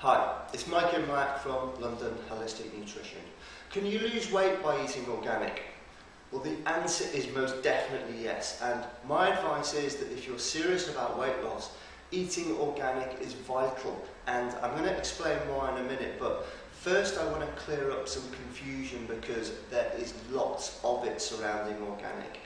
Hi, it's Mike Imlach from London Holistic Nutrition. Can you lose weight by eating organic? Well, the answer is most definitely yes, and my advice is that if you're serious about weight loss, eating organic is vital, and I'm going to explain why in a minute, but first I want to clear up some confusion because there is lots of it surrounding organic.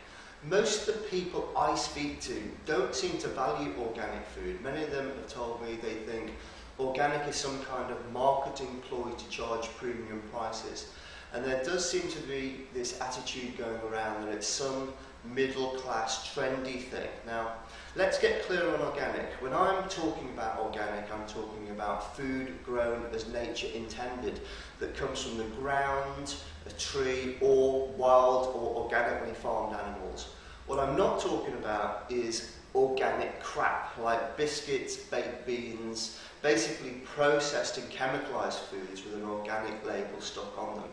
Most of the people I speak to don't seem to value organic food. Many of them have told me they think organic is some kind of marketing ploy to charge premium prices. And there does seem to be this attitude going around that it's some middle class trendy thing. Now, let's get clear on organic. When I'm talking about organic, I'm talking about food grown as nature intended, that comes from the ground, a tree, or wild or organically farmed animals. What I'm not talking about is organic crap, like biscuits, baked beans, basically processed and chemicalized foods with an organic label stuck on them.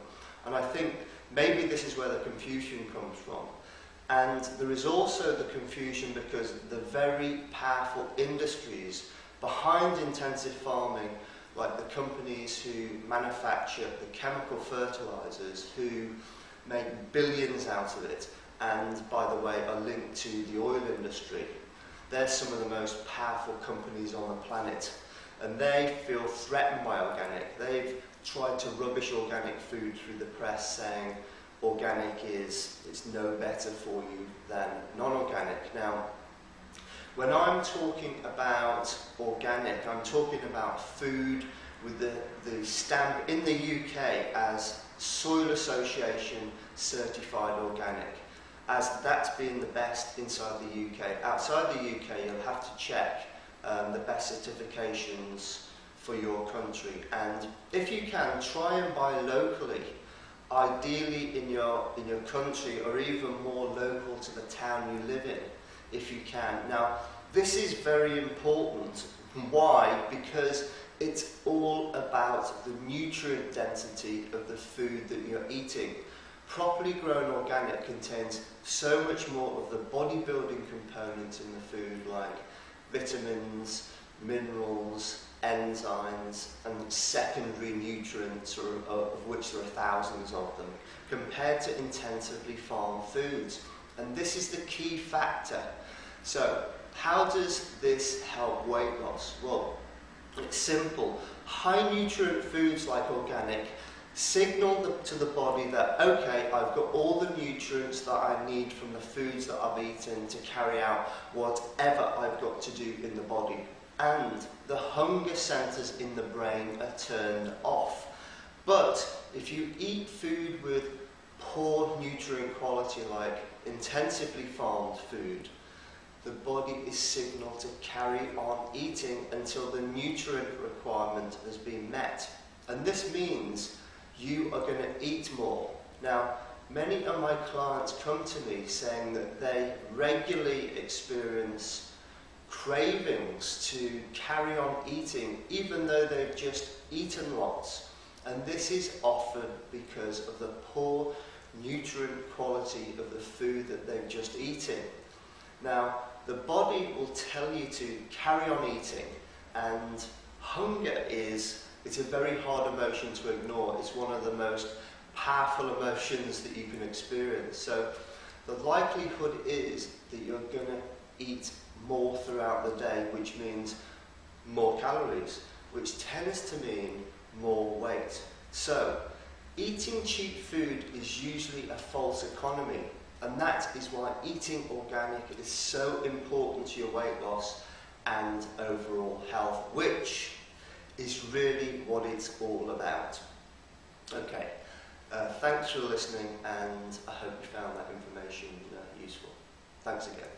And I think maybe this is where the confusion comes from. And there is also the confusion because the very powerful industries behind intensive farming, like the companies who manufacture the chemical fertilizers, who make billions out of it, and by the way are linked to the oil industry. They're some of the most powerful companies on the planet, and they feel threatened by organic. They've tried to rubbish organic food through the press, saying organic is no better for you than non-organic. Now, when I'm talking about organic, I'm talking about food with the stamp in the UK as Soil Association certified organic, as that's been the best inside the UK. Outside the UK, you'll have to check the best certifications for your country, and if you can, try and buy locally, ideally in your country, or even more local to the town you live in, if you can. Now, this is very important. Why? Because it's all about the nutrient density of the food that you're eating. Properly grown organic contains so much more of the bodybuilding components in the food, like vitamins, minerals, enzymes and secondary nutrients, of which there are thousands of them, compared to intensively farmed foods. And this is the key factor. So how does this help weight loss? Well, it's simple. High nutrient foods like organic signal to the body that, okay, I've got all the nutrients that I need from the foods that I've eaten to carry out whatever I've got to do in the body. And the hunger centers in the brain are turned off. But if you eat food with poor nutrient quality, like intensively farmed food, the body is signaled to carry on eating until the nutrient requirement has been met. And this means you are going to eat more. Now, many of my clients come to me saying that they regularly experience cravings to carry on eating even though they've just eaten lots, and this is often because of the poor nutrient quality of the food that they've just eaten. Now, the body will tell you to carry on eating, and hunger it's a very hard emotion to ignore. It's one of the most powerful emotions that you can experience. So the likelihood is that you're going to eat more throughout the day, which means more calories, which tends to mean more weight. So eating cheap food is usually a false economy, and that is why eating organic is so important to your weight loss and overall health, which is really what it's all about. Okay, thanks for listening, and I hope you found that information useful. Thanks again.